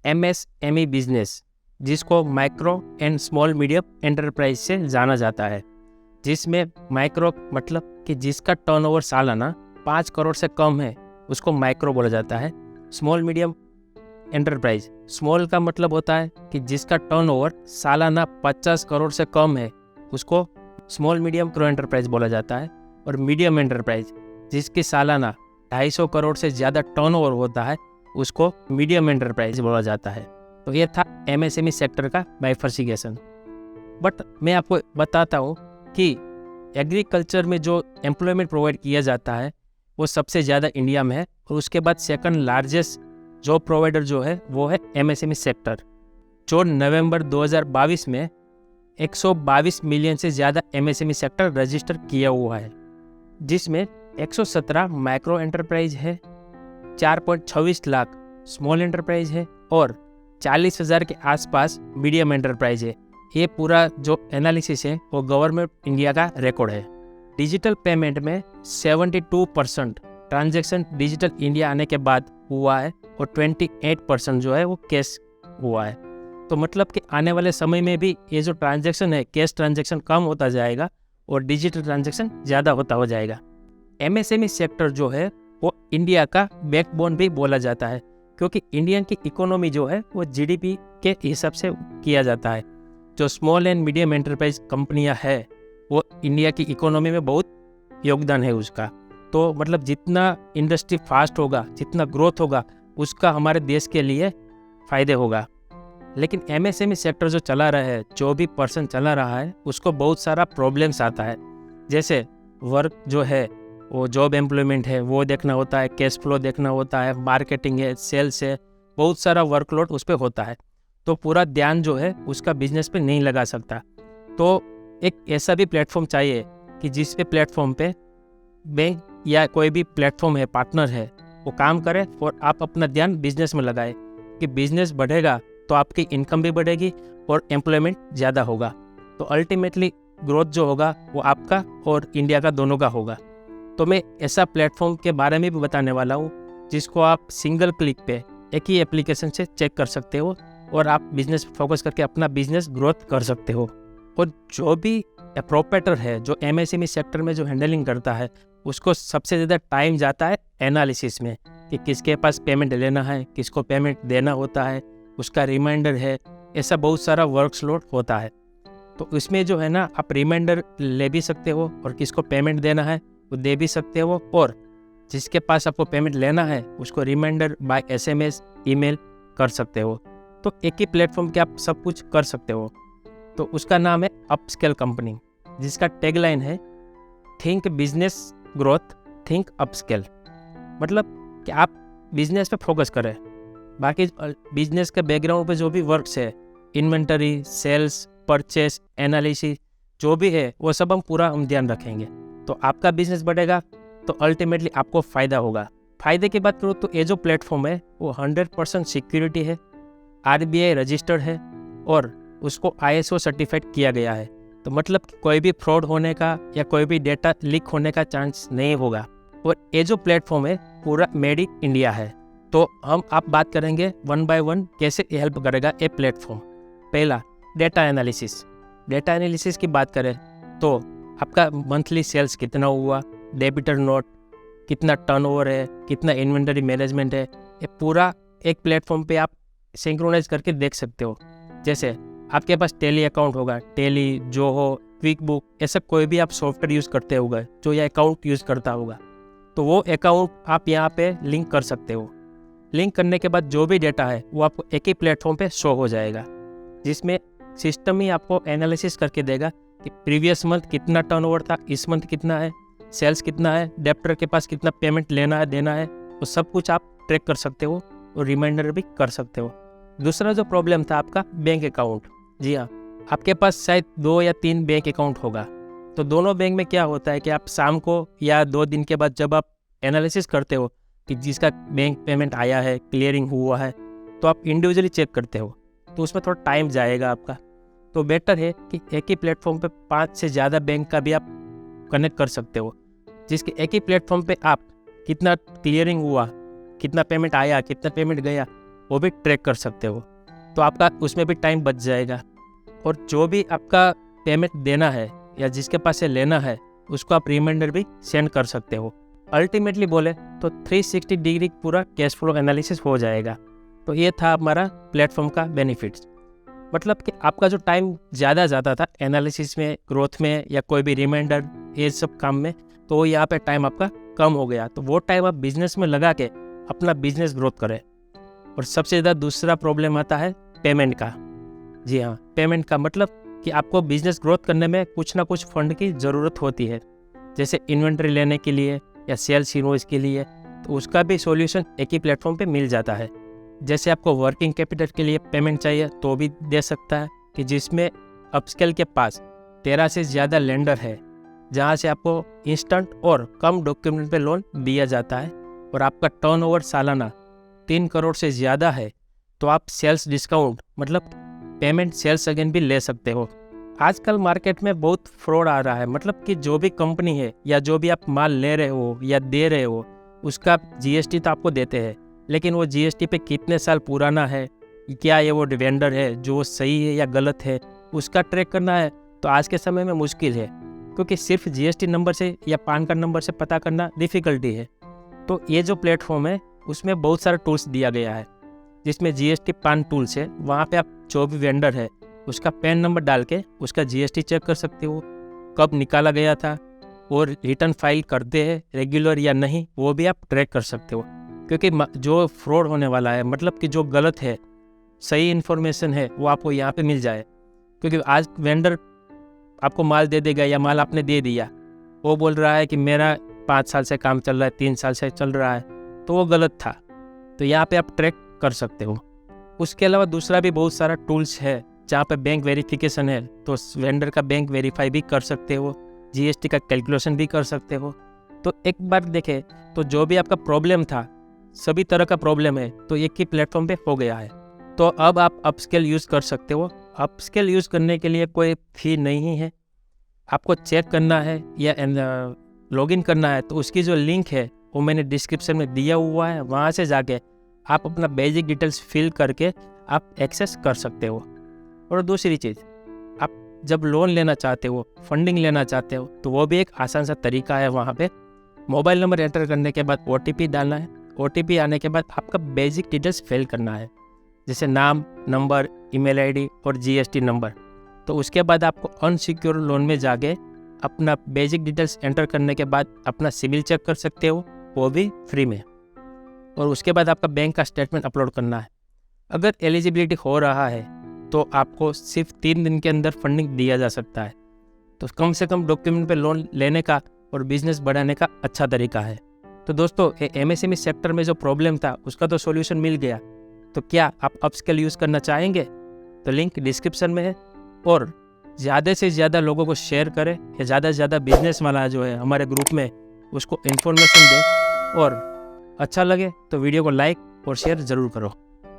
MSME business, जिसको micro and small medium enterprise से जाना जाता है, जिसमें माइक्रो मतलब कि जिसका टर्नओवर सालाना 5 करोड़ से कम है उसको माइक्रो बोला जाता है। स्मॉल मीडियम एंटरप्राइज, स्मॉल का मतलब होता है कि जिसका टर्नओवर सालाना 50 करोड़ से कम है उसको स्मॉल मीडियम माइक्रो एंटरप्राइज बोला जाता है। और मीडियम एंटरप्राइज जिसकी सालाना 250 करोड़ से ज़्यादा टर्नओवर होता है उसको मीडियम एंटरप्राइज बोला जाता है। तो ये था MSME सेक्टर का बाइफर्सिकेशन। बट मैं आपको बताता हूँ कि एग्रीकल्चर में जो एम्प्लॉयमेंट प्रोवाइड किया जाता है वो सबसे ज़्यादा इंडिया में है, और उसके बाद सेकंड लार्जेस्ट जॉब प्रोवाइडर जो है वो है MSME सेक्टर, जो नवंबर 2022 में 122 मिलियन से ज़्यादा MSME सेक्टर रजिस्टर किया हुआ है, जिसमें 117 माइक्रो एंटरप्राइज है, 4.26 लाख स्मॉल एंटरप्राइज है और 40,000 के आसपास मीडियम एंटरप्राइज है। ये पूरा जो एनालिसिस है वो गवर्नमेंट इंडिया का रिकॉर्ड है। डिजिटल पेमेंट में 72% ट्रांजैक्शन डिजिटल इंडिया आने के बाद हुआ है और 28% जो है वो कैश हुआ है। तो मतलब कि आने वाले समय में भी ये जो ट्रांजैक्शन है, कैश ट्रांजैक्शन कम होता जाएगा और डिजिटल ट्रांजैक्शन ज़्यादा होता हो जाएगा। MSME सेक्टर जो है वो इंडिया का बैकबोन भी बोला जाता है, क्योंकि इंडियन की इकोनॉमी जो है वो GDP के हिसाब से किया जाता है। जो स्मॉल एंड मीडियम एंटरप्राइज कंपनियां है वो इंडिया की इकोनॉमी में बहुत योगदान है उसका। तो मतलब जितना इंडस्ट्री फास्ट होगा, जितना ग्रोथ होगा, उसका हमारे देश के लिए फ़ायदे होगा। लेकिन MSME सेक्टर जो चला रहा है, जो भी पर्सन चला रहा है, उसको बहुत सारा प्रॉब्लम्स आता है। जैसे वर्क जो है वो जॉब एम्प्लॉयमेंट है वो देखना होता है, कैश फ्लो देखना होता है, मार्केटिंग है, सेल्स है, बहुत सारा वर्कलोड उस पर होता है। तो पूरा ध्यान जो है उसका बिजनेस पे नहीं लगा सकता। तो एक ऐसा भी प्लेटफॉर्म चाहिए कि जिस पे प्लेटफॉर्म पे बैंक या कोई भी प्लेटफॉर्म है, पार्टनर है, वो काम करे और आप अपना ध्यान बिजनेस में लगाए कि बिजनेस बढ़ेगा तो आपकी इनकम भी बढ़ेगी और एम्प्लॉयमेंट ज़्यादा होगा। तो अल्टीमेटली ग्रोथ जो होगा वो आपका और इंडिया का दोनों का होगा। तो मैं ऐसा प्लेटफॉर्म के बारे में भी बताने वाला हूँ जिसको आप सिंगल क्लिक पे एक ही एप्लीकेशन से चेक कर सकते हो और आप बिजनेस फोकस करके अपना बिजनेस ग्रोथ कर सकते हो। और जो भी प्रोपराइटर है जो MSME सेक्टर में जो हैंडलिंग करता है उसको सबसे ज़्यादा टाइम जाता है एनालिसिस में कि किसके पास पेमेंट लेना है, किसको पेमेंट देना होता है, उसका रिमाइंडर है, ऐसा बहुत सारा वर्कलोड होता है। तो इसमें जो है ना आप रिमाइंडर ले भी सकते हो और किसको पेमेंट देना है वो दे भी सकते हो, और जिसके पास आपको पेमेंट लेना है उसको रिमाइंडर बाय SMS ईमेल कर सकते हो। तो एक ही प्लेटफॉर्म के आप सब कुछ कर सकते हो। तो उसका नाम है अपस्केल कंपनी, जिसका टैगलाइन है think business growth think upscale. मतलब कि आप बिजनेस पे फोकस करें, बाकी बिजनेस के बैकग्राउंड पे जो भी वर्क्स है, इन्वेंटरी, सेल्स, परचेस, एनालिसिस जो भी है वो सब हम ध्यान रखेंगे। तो आपका बिजनेस बढ़ेगा तो अल्टीमेटली आपको फ़ायदा होगा। फ़ायदे की बात करूँ तो ये जो प्लेटफॉर्म है वो 100% सिक्योरिटी है, RBI रजिस्टर्ड है और उसको ISO सर्टिफाइड किया गया है। तो मतलब कि कोई भी फ्रॉड होने का या कोई भी डेटा लीक होने का चांस नहीं होगा। और ये जो प्लेटफॉर्म है पूरा मेड इन इंडिया है। तो आप बात करेंगे वन बाय वन कैसे हेल्प करेगा ये प्लेटफॉर्म। पहला, डेटा एनालिसिस। डेटा एनालिसिस की बात करें तो आपका मंथली सेल्स कितना हुआ, डेबिटर नोट, कितना टर्नओवर है, कितना इन्वेंटरी मैनेजमेंट है, ये पूरा एक प्लेटफॉर्म पे आप सिंक्रोनाइज करके देख सकते हो। जैसे आपके पास टेली अकाउंट होगा, टेली, जोहो, क्विक बुक, ऐसा कोई भी आप सॉफ्टवेयर यूज़ करते होगा जो ये अकाउंट यूज़ करता होगा, तो वो अकाउंट आप यहाँ पे लिंक कर सकते हो। लिंक करने के बाद जो भी डेटा है वो आपको एक ही प्लेटफॉर्म पे शो हो जाएगा, जिसमें सिस्टम ही आपको एनालिसिस करके देगा कि प्रीवियस मंथ कितना टर्नओवर था, इस मंथ कितना है, सेल्स कितना है, डेप्टर के पास कितना पेमेंट लेना है देना है, वो सब कुछ आप ट्रैक कर सकते हो और रिमाइंडर भी कर सकते हो। दूसरा जो प्रॉब्लम था आपका बैंक अकाउंट। जी हाँ, आपके पास शायद 2 या 3 बैंक अकाउंट होगा। तो दोनों बैंक में क्या होता है कि आप शाम को या 2 दिन के बाद जब आप एनालिसिस करते हो कि जिसका बैंक पेमेंट आया है, क्लियरिंग हुआ है, तो आप इंडिविजुअली चेक करते हो, तो उसमें थोड़ा टाइम जाएगा आपका। तो बेटर है कि एक ही प्लेटफॉर्म पे 5 से ज़्यादा बैंक का भी आप कनेक्ट कर सकते हो, जिसके एक ही प्लेटफॉर्म पे आप कितना क्लियरिंग हुआ, कितना पेमेंट आया, कितना पेमेंट गया, वो भी ट्रैक कर सकते हो। तो आपका उसमें भी टाइम बच जाएगा। और जो भी आपका पेमेंट देना है या जिसके पास से लेना है उसको आप रिमाइंडर भी सेंड कर सकते हो। अल्टीमेटली बोले तो 360 डिग्री पूरा कैश फ्लो एनालिसिस हो जाएगा। तो ये था हमारा प्लेटफॉर्म का बेनिफिट्स। मतलब कि आपका जो टाइम ज़्यादा जाता था एनालिसिस में, ग्रोथ में या कोई भी रिमाइंडर ये सब काम में, तो वो यहाँ पे टाइम आपका कम हो गया। तो वो टाइम आप बिजनेस में लगा के अपना बिजनेस ग्रोथ करें। और सबसे ज़्यादा दूसरा प्रॉब्लम आता है पेमेंट का। जी हाँ, पेमेंट का मतलब कि आपको बिजनेस ग्रोथ करने में कुछ ना कुछ फंड की ज़रूरत होती है, जैसे इन्वेंट्री लेने के लिए या सेल्स इनवॉइस के लिए। तो उसका भी सॉल्यूशन एक ही प्लेटफॉर्म पे मिल जाता है। जैसे आपको वर्किंग कैपिटल के लिए पेमेंट चाहिए तो भी दे सकता है, कि जिसमें अपस्केल के पास 13 से ज़्यादा लेंडर है, जहाँ से आपको इंस्टेंट और कम डॉक्यूमेंट पे लोन दिया जाता है। और आपका टर्नओवर सालाना 3 करोड़ से ज़्यादा है तो आप सेल्स डिस्काउंट मतलब पेमेंट सेल्स अगेन भी ले सकते हो। आजकल मार्केट में बहुत फ्रॉड आ रहा है, मतलब कि जो भी कंपनी है या जो भी आप माल ले रहे हो या दे रहे हो उसका जीएसटी तो आपको देते हैं, लेकिन वो जीएसटी पे कितने साल पुराना है, क्या ये वो वेंडर है जो सही है या गलत है, उसका ट्रैक करना है तो आज के समय में मुश्किल है, क्योंकि सिर्फ जीएसटी नंबर से या पैन कार्ड नंबर से पता करना डिफ़िकल्टी है। तो ये जो प्लेटफॉर्म है उसमें बहुत सारे टूल्स दिया गया है, जिसमें जीएसटी पैन टूल्स है। वहाँ पे आप जो भी वेंडर है उसका पैन नंबर डाल के उसका जीएसटी चेक कर सकते हो, कब निकाला गया था, और रिटर्न फाइल करते हैं रेगुलर या नहीं वो भी आप ट्रैक कर सकते हो। क्योंकि जो फ्रॉड होने वाला है, मतलब कि जो गलत है, सही इन्फॉर्मेशन है वो आपको यहाँ पे मिल जाए। क्योंकि आज वेंडर आपको माल दे देगा या माल आपने दे दिया, वो बोल रहा है कि मेरा 5 साल से काम चल रहा है, 3 साल से चल रहा है, तो वो गलत था। तो यहाँ पे आप ट्रैक कर सकते हो। उसके अलावा दूसरा भी बहुत सारा टूल्स है जहाँ पे बैंक वेरिफिकेशन है, तो वेंडर का बैंक वेरीफाई भी कर सकते हो, जीएसटी का कैलकुलेशन भी कर सकते हो। तो एक बार देखें तो जो भी आपका प्रॉब्लम था, सभी तरह का प्रॉब्लम है तो एक ही प्लेटफॉर्म पे हो गया है। तो अब आप अपस्केल यूज़ कर सकते हो। अपस्केल यूज़ करने के लिए कोई फ़ी नहीं है। आपको चेक करना है या लॉगिन करना है तो उसकी जो लिंक है वो मैंने डिस्क्रिप्शन में दिया हुआ है, वहाँ से जाके आप अपना बेसिक डिटेल्स फिल करके आप एक्सेस कर सकते हो। और दूसरी चीज़, आप जब लोन लेना चाहते हो, फंडिंग लेना चाहते हो, तो वो भी एक आसान सा तरीका है। वहाँ पे मोबाइल नंबर एंटर करने के बाद OTP डालना है। OTP आने के बाद आपका बेसिक डिटेल्स फिल करना है, जैसे नाम, नंबर, ईमेल आईडी और जीएसटी नंबर। तो उसके बाद आपको अनसिक्योर लोन में जाके अपना बेसिक डिटेल्स एंटर करने के बाद अपना सिबिल चेक कर सकते हो, वो भी फ्री में। और उसके बाद आपका बैंक का स्टेटमेंट अपलोड करना है। अगर एलिजिबिलिटी हो रहा है तो आपको सिर्फ 3 दिन के अंदर फंडिंग दिया जा सकता है। तो कम से कम डॉक्यूमेंट पे लोन लेने का और बिजनेस बढ़ाने का अच्छा तरीका है। तो दोस्तों, MSME सेक्टर में जो प्रॉब्लम था उसका तो सॉल्यूशन मिल गया। तो क्या आप अपस्केल यूज़ करना चाहेंगे? तो लिंक डिस्क्रिप्शन में है। और ज़्यादा से ज़्यादा लोगों को शेयर करें, या ज़्यादा से ज़्यादा बिजनेस वाला जो है हमारे ग्रुप में उसको इन्फॉर्मेशन दें। और अच्छा लगे तो वीडियो को लाइक और शेयर ज़रूर करो।